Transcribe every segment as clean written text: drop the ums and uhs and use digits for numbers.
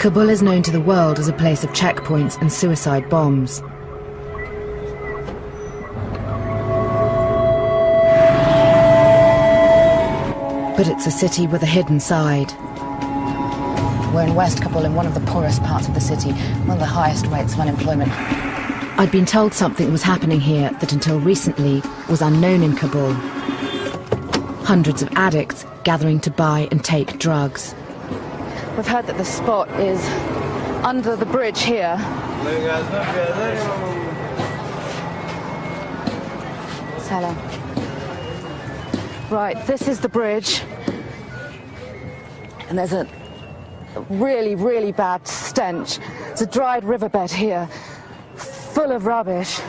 Kabul is known to the world as a place of checkpoints and suicide bombs. But it's a city with a hidden side. We're in West Kabul, in one of the poorest parts of the city, one of the highest rates of unemployment. I'd been told something was happening here that until recently was unknown in Kabul. Hundreds of addicts gathering to buy and take drugs. We've heard that the spot is under the bridge here. Salam. Right, this is the bridge. And there's a really, really bad stench. It's a dried riverbed here, full of rubbish.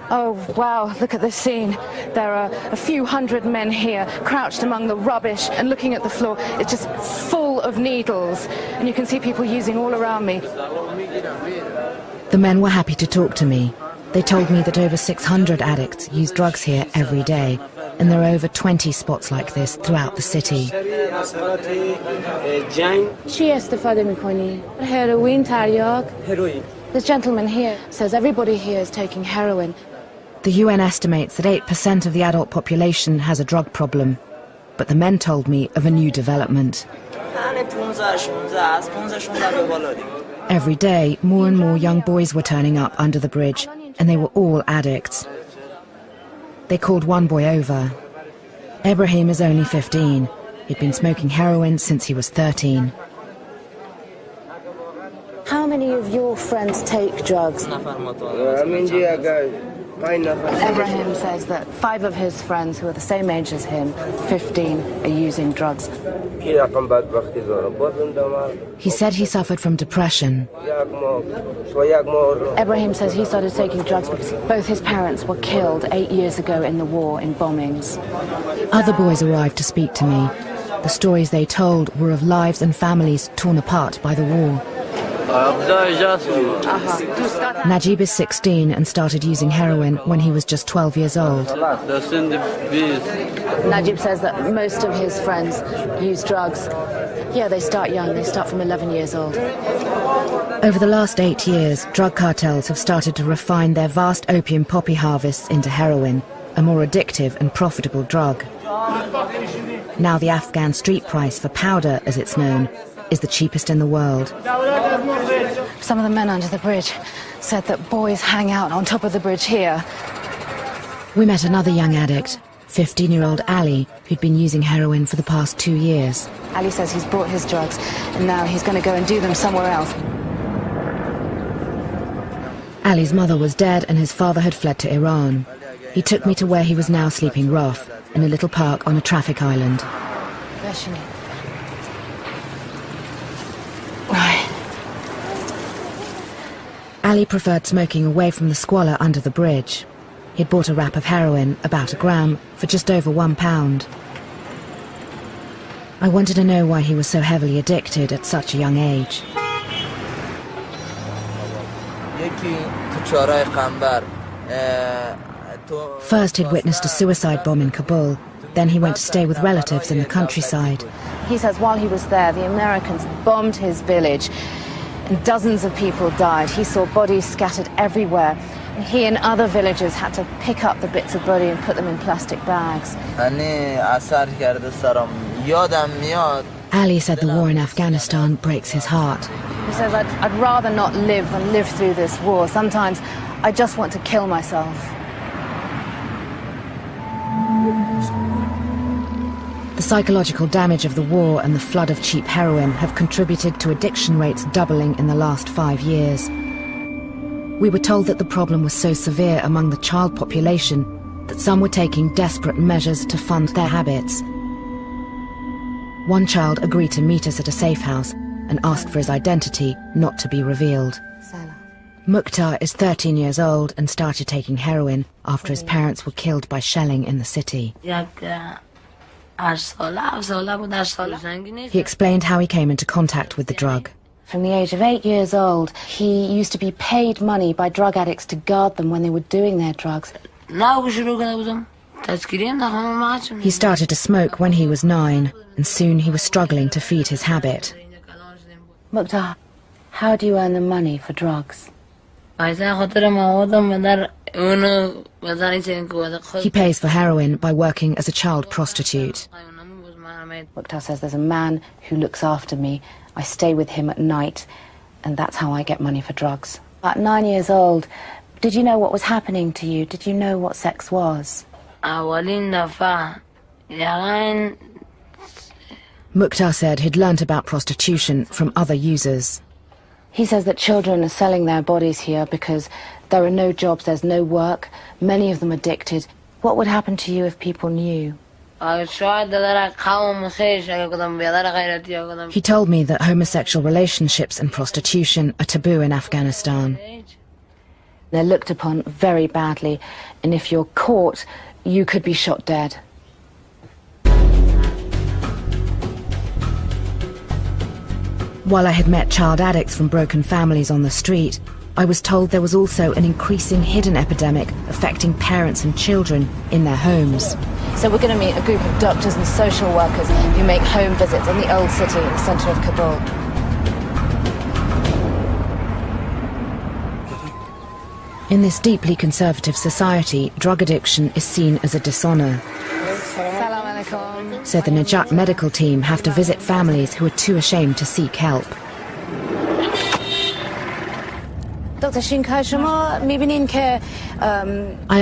Oh, wow, look at this scene. There are a few hundred men here, crouched among the rubbish and looking at the floor. It's just full of needles, and you can see people using all around me. The men were happy to talk to me. They told me that over 600 addicts use drugs here every day, and there are over 20 spots like this throughout the city. Heroin. This gentleman here says everybody here is taking heroin. The UN estimates that 8% of the adult population has a drug problem, but the men told me of a new development. Every day, more and more young boys were turning up under the bridge, and they were all addicts. They called one boy over. Ibrahim is only 15. He'd been smoking heroin since he was 13. How many of your friends take drugs? Ibrahim says that 5 of his friends who are the same age as him, 15, are using drugs. He said he suffered from depression. Ibrahim says he started taking drugs because both his parents were killed 8 years ago in the war, in bombings. Other boys arrived to speak to me. The stories they told were of lives and families torn apart by the war. Najib is 16 and started using heroin when he was just 12 years old. Najib says that most of his friends use drugs. Yeah, they start young, they start from 11 years old. Over the last 8 years, drug cartels have started to refine their vast opium poppy harvests into heroin, a more addictive and profitable drug. Now the Afghan street price for powder, as it's known, is the cheapest in the world. Some of the men under the bridge said that boys hang out on top of the bridge here. We met another young addict, 15-year-old Ali, who'd been using heroin for the past 2 years. Ali says he's bought his drugs and now he's going to go and do them somewhere else. Ali's mother was dead and his father had fled to Iran. He took me to where he was now sleeping rough, in a little park on a traffic island. Ali preferred smoking away from the squalor under the bridge. He'd bought a wrap of heroin, about a gram, for just over £1. I wanted to know why he was so heavily addicted at such a young age. First he'd witnessed a suicide bomb in Kabul, then he went to stay with relatives in the countryside. He says while he was there, the Americans bombed his village, and dozens of people died. He saw bodies scattered everywhere. And he and other villagers had to pick up the bits of body and put them in plastic bags. Ali said the war in Afghanistan breaks his heart. He says, I'd rather not live than live through this war. Sometimes I just want to kill myself. The psychological damage of the war and the flood of cheap heroin have contributed to addiction rates doubling in the last 5 years. We were told that the problem was so severe among the child population that some were taking desperate measures to fund their habits. One child agreed to meet us at a safe house and asked for his identity not to be revealed. Mukhtar is 13 years old and started taking heroin after his parents were killed by shelling in the city. He explained how he came into contact with the drug. From the age of 8 years old, he used to be paid money by drug addicts to guard them when they were doing their drugs. He started to smoke when he was 9, and soon he was struggling to feed his habit. Mukhtar, how do you earn the money for drugs? He pays for heroin by working as a child prostitute. Mukhtar says there's a man who looks after me. I stay with him at night, and that's how I get money for drugs. At 9 years old, did you know what was happening to you? Did you know what sex was? Mukhtar said he'd learnt about prostitution from other users. He says that children are selling their bodies here because there are no jobs, there's no work, many of them addicted. What would happen to you if people knew? He told me that homosexual relationships and prostitution are taboo in Afghanistan. They're looked upon very badly, and if you're caught, you could be shot dead. While I had met child addicts from broken families on the street, I was told there was also an increasing hidden epidemic affecting parents and children in their homes. So we're going to meet a group of doctors and social workers who make home visits in the old city in the centre of Kabul. In this deeply conservative society, drug addiction is seen as a dishonour. So the Najat medical team have to visit families who are too ashamed to seek help. I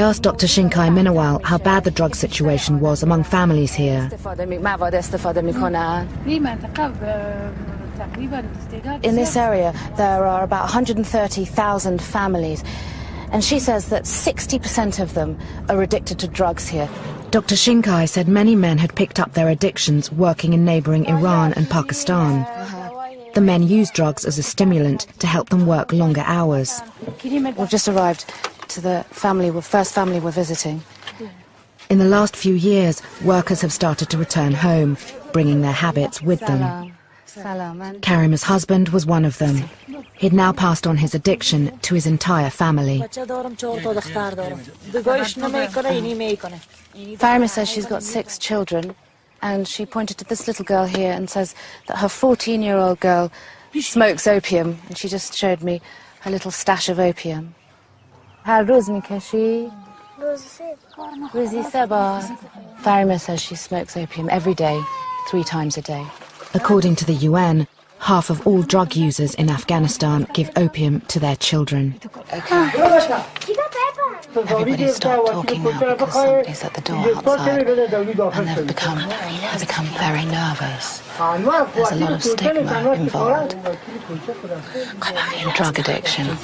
asked Dr. Shinkai Minawal how bad the drug situation was among families here. In this area, there are about 130,000 families, and she says that 60% of them are addicted to drugs here. Dr. Shinkai said many men had picked up their addictions working in neighbouring Iran and Pakistan. The men use drugs as a stimulant to help them work longer hours. We've just arrived to the first family we're visiting. In the last few years, workers have started to return home, bringing their habits with them. Karima's husband was one of them. He'd now passed on his addiction to his entire family. Farima says she's got 6 children, and she pointed to this little girl here and says that her 14-year-old girl smokes opium, and she just showed me her little stash of opium. Farima says she smokes opium every day, 3 times a day. According to the UN, half of all drug users in Afghanistan give opium to their children. Okay. Everybody stop talking now because somebody's at the door outside, and they've become very nervous. There's a lot of stigma involved in drug addiction.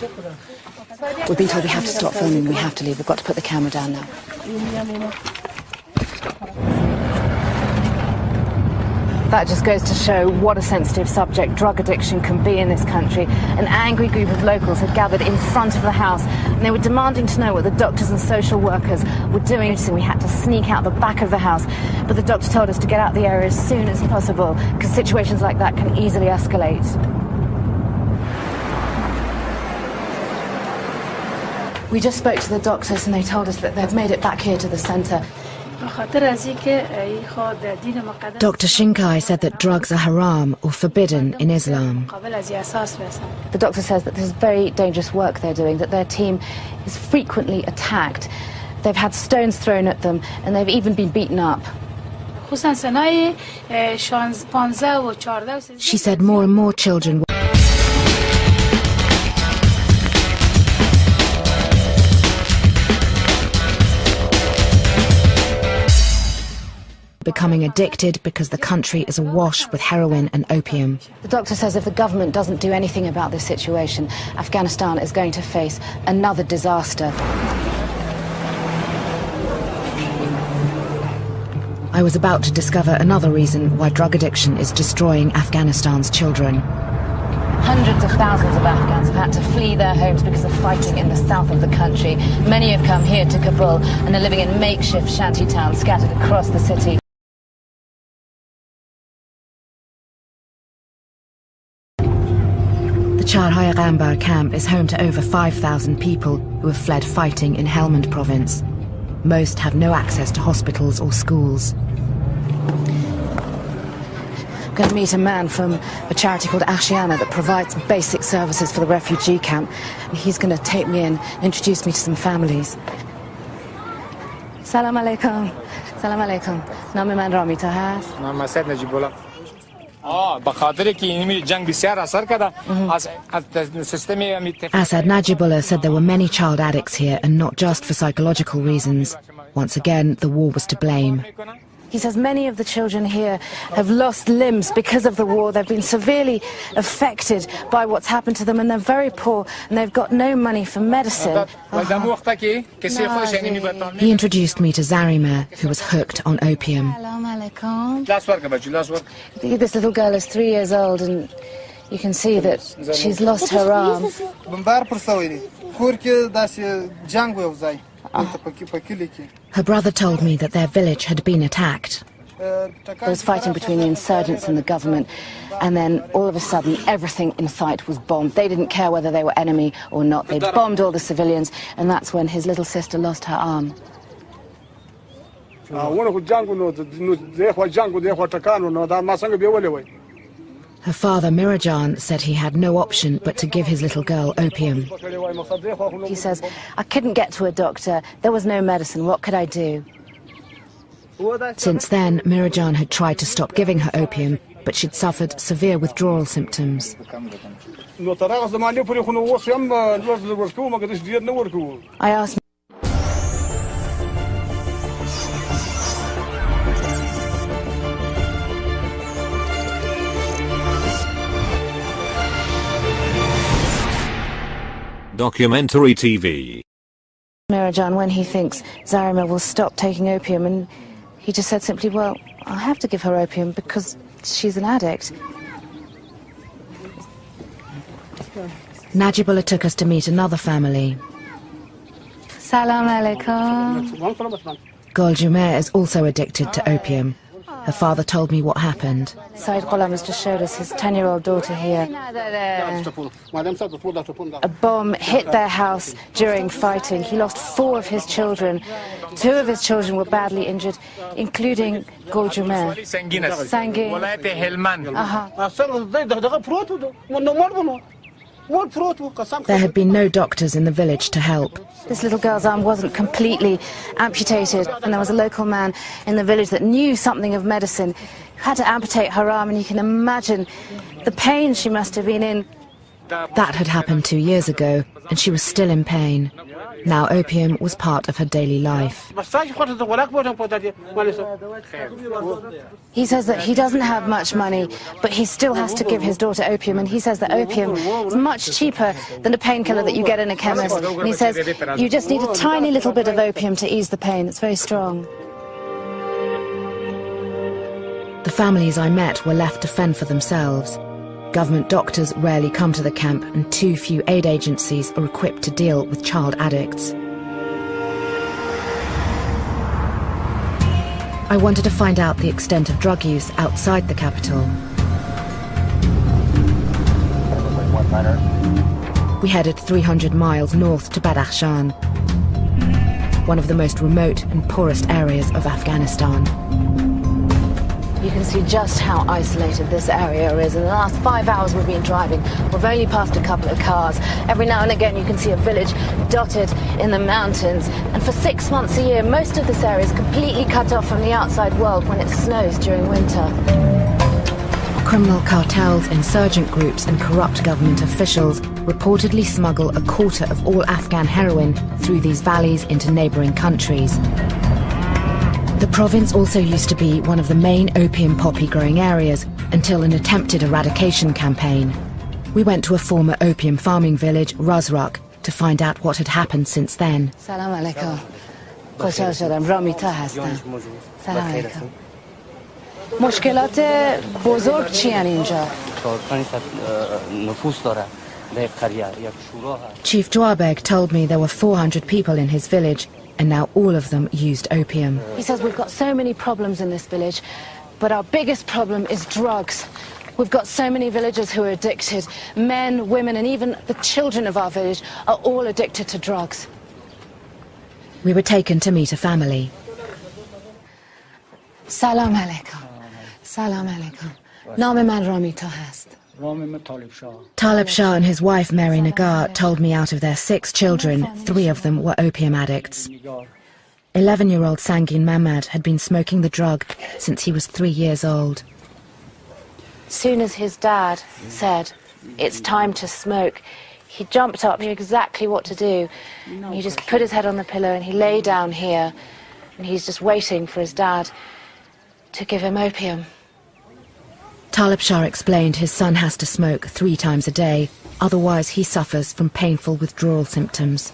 We've been told we have to stop filming, we have to leave. We've got to put the camera down now. That just goes to show what a sensitive subject drug addiction can be in this country. An angry group of locals had gathered in front of the house, and they were demanding to know what the doctors and social workers were doing. So we had to sneak out the back of the house, but the doctor told us to get out the area as soon as possible, because situations like that can easily escalate. We just spoke to the doctors, and they told us that they've made it back here to the centre. Dr. Shinkai said that drugs are haram or forbidden in Islam. The doctor says that this is very dangerous work they're doing, that their team is frequently attacked. They've had stones thrown at them, and they've even been beaten up. She said more and more children becoming addicted because the country is awash with heroin and opium. The doctor says if the government doesn't do anything about this situation, Afghanistan is going to face another disaster. I was about to discover another reason why drug addiction is destroying Afghanistan's children. Hundreds of thousands of Afghans have had to flee their homes because of fighting in the south of the country. Many have come here to Kabul and are living in makeshift shanty towns scattered across the city. The Char Gambar camp is home to over 5,000 people who have fled fighting in Helmand province. Most have no access to hospitals or schools. I'm going to meet a man from a charity called Ashiana that provides basic services for the refugee camp. He's going to take me in, introduce me to some families. Salam alaikum. Salam alaikum. نام من رامیتا هست. نام سید نجیب الله. به خاطر که این جنگ بسیار اثر کرده از سیستم Asad Najibullah said there were many child addicts here, and not just for psychological reasons. Once again, the war was to blame. He says many of the children here have lost limbs because of the war. They've been severely affected by what's happened to them, and they're very poor, and they've got no money for medicine. He introduced me to Zarima, who was hooked on opium. This little girl is 3 years old, and you can see that she's lost her arm. Her brother told me that their village had been attacked. There was fighting between the insurgents and the government, and then all of a sudden everything in sight was bombed. They didn't care whether they were enemy or not. They bombed all the civilians, and that's when his little sister lost her arm. Her father, Mirajan, said he had no option but to give his little girl opium. He says, I couldn't get to a doctor, there was no medicine, what could I do? Since then, Mirajan had tried to stop giving her opium, but she'd suffered severe withdrawal symptoms. I asked Documentary TV. Mirajan when he thinks Zarima will stop taking opium, and he just said simply, well, I have to give her opium because she's an addict. Najibullah took us to meet another family. Salam alaikum. Gul Jumeir is also addicted to opium. Her father told me what happened. Said Ghulam has just showed us his 10-year-old daughter here. A bomb hit their house during fighting. He lost 4 of his children. 2 of his children were badly injured, including Gul Jumeir. There had been no doctors in the village to help. This little girl's arm wasn't completely amputated, and there was a local man in the village that knew something of medicine, who had to amputate her arm, and you can imagine the pain she must have been in. That had happened 2 years ago, and she was still in pain. Now opium was part of her daily life. He says that he doesn't have much money, but he still has to give his daughter opium, and he says that opium is much cheaper than a painkiller that you get in a chemist. And he says you just need a tiny little bit of opium to ease the pain. It's very strong. The families I met were left to fend for themselves. Government doctors rarely come to the camp, and too few aid agencies are equipped to deal with child addicts. I wanted to find out the extent of drug use outside the capital. We headed 300 miles north to Badakhshan, one of the most remote and poorest areas of Afghanistan. You can see just how isolated this area is. In the last 5 hours we've been driving, we've only passed a couple of cars. Every now and again you can see a village dotted in the mountains. And for 6 months a year, most of this area is completely cut off from the outside world when it snows during winter. Criminal cartels, insurgent groups and corrupt government officials reportedly smuggle a quarter of all Afghan heroin through these valleys into neighbouring countries. The province also used to be one of the main opium poppy growing areas until an attempted eradication campaign. We went to a former opium farming village, Razrak, to find out what had happened since then. Salam alaikum. خوشحال شدم. رامیتا هستم. سلام علیکم. مشکلات بزرگ چی ان اینجا؟ Chief Dwabeg told me there were 400 people in his village, and now all of them used opium. He says we've got so many problems in this village, but our biggest problem is drugs. We've got so many villagers who are addicted. Men, women, and even the children of our village are all addicted to drugs. We were taken to meet a family. Salam alaikum. Salam alaikum. Naam man Ramita hast. Talib Shah and his wife Mary Nagar told me out of their 6 children, 3 of them were opium addicts. 11-year-old Sangin Mamad had been smoking the drug since he was 3 years old. Soon as his dad said, "It's time to smoke," he jumped up, knew exactly what to do. He just put his head on the pillow and he lay down here, and he's just waiting for his dad to give him opium. Talib Shah explained his son has to smoke 3 times a day, otherwise he suffers from painful withdrawal symptoms.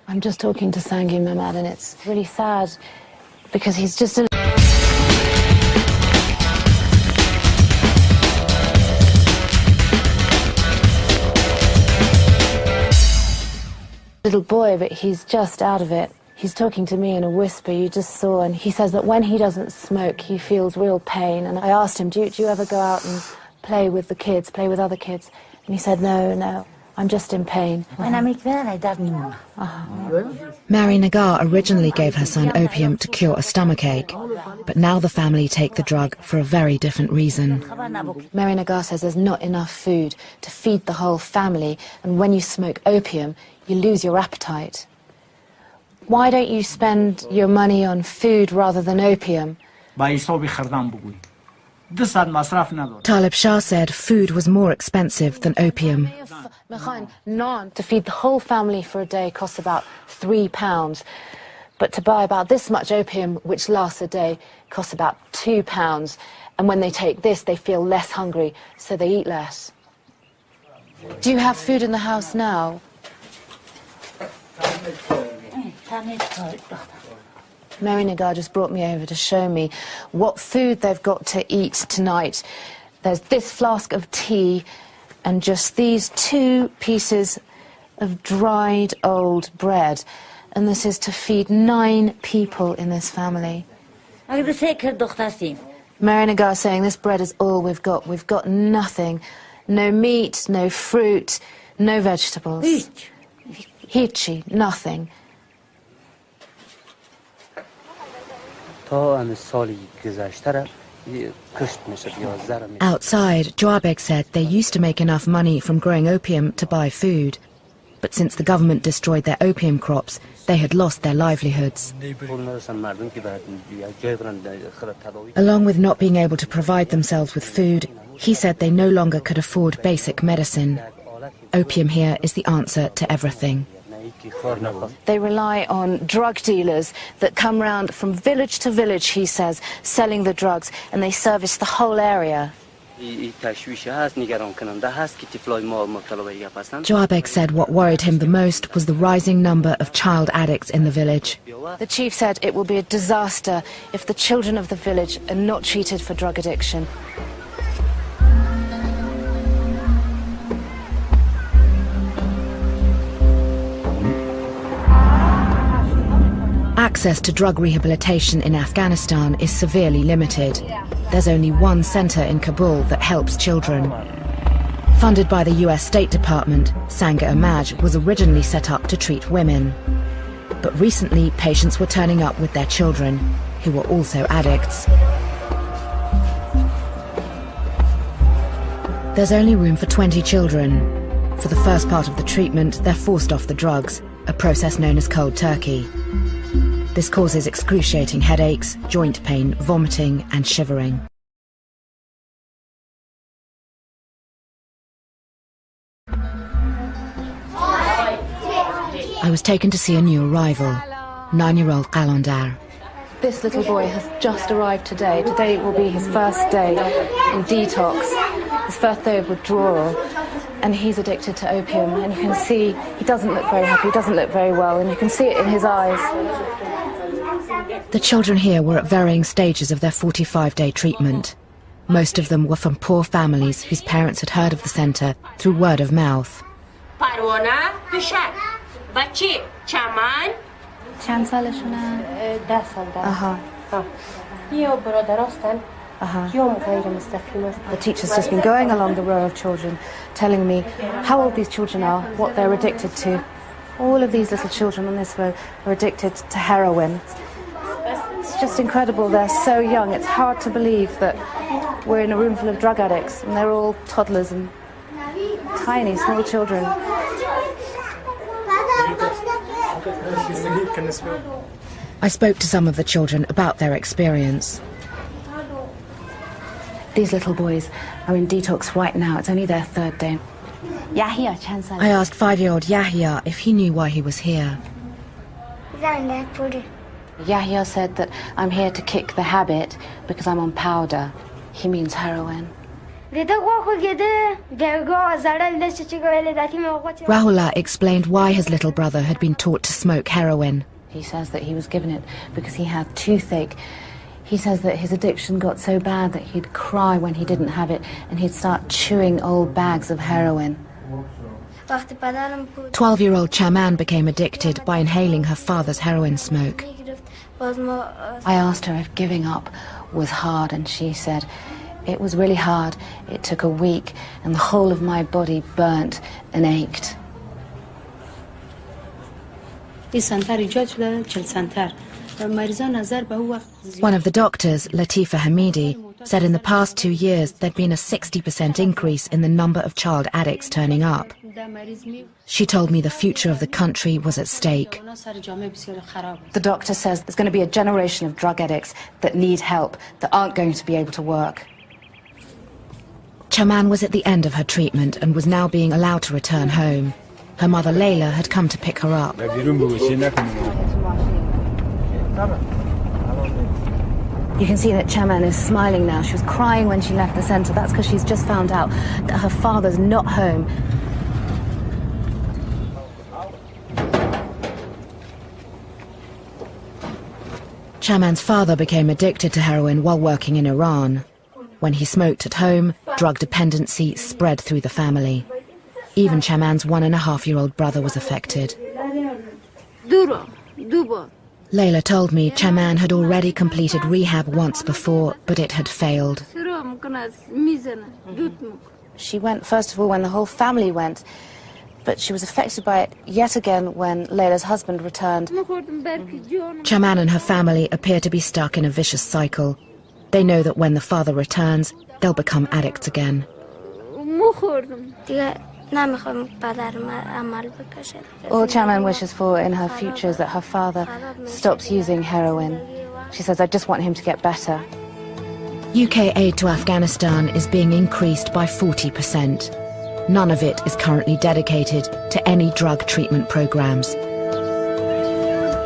I'm just talking to Sangin Mamad, and it's really sad because he's just a little boy, but he's just out of it. He's talking to me in a whisper, you just saw, and he says that when he doesn't smoke, he feels real pain. And I asked him, do you ever go out and play with the kids, play with other kids? And he said, no, I'm just in pain. Mary Nagar originally gave her son opium to cure a stomachache, but now the family take the drug for a very different reason. Mary Nagar says there's not enough food to feed the whole family, and when you smoke opium, you lose your appetite. Why don't you spend your money on food rather than opium? Talib Shah said food was more expensive than opium. To feed the whole family for a day costs about £3, but to buy about this much opium, which lasts a day, costs about £2. And when they take this, they feel less hungry, so they eat less. Do you have food in the house now? Mary Nagar just brought me over to show me what food they've got to eat tonight. There's this flask of tea and just these 2 pieces of dried old bread. And this is to feed 9 people in this family. Mary Nagar saying this bread is all we've got. We've got nothing. No meat, no fruit, no vegetables. Hichi, nothing. Outside, Joabek said they used to make enough money from growing opium to buy food. But since the government destroyed their opium crops, they had lost their livelihoods. Along with not being able to provide themselves with food, he said they no longer could afford basic medicine. Opium here is the answer to everything. They rely on drug dealers that come round from village to village, he says, selling the drugs, and they service the whole area. Joabek said what worried him the most was the rising number of child addicts in the village. The chief said it will be a disaster if the children of the village are not treated for drug addiction. Access to drug rehabilitation in Afghanistan is severely limited. There's only one centre in Kabul that helps children. Funded by the US State Department, Sangha Amaj was originally set up to treat women. But recently, patients were turning up with their children, who were also addicts. There's only room for 20 children. For the first part of the treatment, they're forced off the drugs, a process known as cold turkey. This causes excruciating headaches, joint pain, vomiting and shivering. I was taken to see a new arrival, 9-year-old Qalandar. This little boy has just arrived today. Today will be his first day in detox, his first day of withdrawal, and he's addicted to opium. And you can see he doesn't look very happy, he doesn't look very well, and you can see it in his eyes. The children here were at varying stages of their 45-day treatment. Most of them were from poor families whose parents had heard of the centre through word of mouth. چند سالشونه؟ 10 سال. The teacher's just been going along the row of children, telling me how old these children are, what they're addicted to. All of these little children on this row are addicted to heroin. It's just incredible. They're so young. It's hard to believe that we're in a room full of drug addicts, and they're all toddlers and tiny, small children. I spoke to some of the children about their experience. These little boys are in detox right now. It's only their third day. I asked 5-year-old Yahya if he knew why he was here. Yahya said that I'm here to kick the habit because I'm on powder. He means heroin. Rahula explained why his little brother had been taught to smoke heroin. He says that he was given it because he had toothache. He says that his addiction got so bad that he'd cry when he didn't have it, and he'd start chewing old bags of heroin. 12-year-old Chaman became addicted by inhaling her father's heroin smoke. I asked her if giving up was hard, and she said, it was really hard. It took a week, and the whole of my body burnt and ached. One of the doctors, Latifa Hamidi, said in the past 2 years there'd been a 60% increase in the number of child addicts turning up. She told me the future of the country was at stake. The doctor says there's going to be a generation of drug addicts that need help, that aren't going to be able to work. Chaman was at the end of her treatment and was now being allowed to return home. Her mother Layla had come to pick her up. You can see that Chaman is smiling now. She was crying when she left the centre. That's because she's just found out that her father's not home. Chaman's father became addicted to heroin while working in Iran. When he smoked at home, drug dependency spread through the family. Even Chaman's 1.5-year-old brother was affected. Layla told me Chaman had already completed rehab once before, but it had failed. She went, first of all, when the whole family went, but she was affected by it yet again when Layla's husband returned. Chaman and her family appear to be stuck in a vicious cycle. They know that when the father returns, they'll become addicts again. All Chaman wishes for in her future is that her father stops using heroin. She says, I just want him to get better. UK aid to Afghanistan is being increased by 40%. None of it is currently dedicated to any drug treatment programs.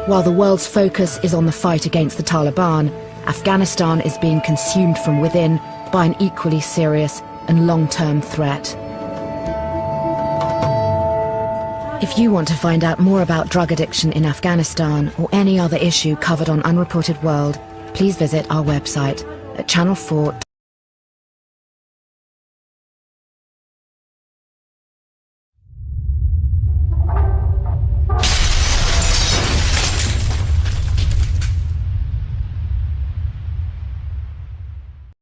While the world's focus is on the fight against the Taliban, Afghanistan is being consumed from within by an equally serious and long-term threat. If you want to find out more about drug addiction in Afghanistan or any other issue covered on Unreported World, please visit our website at channel4.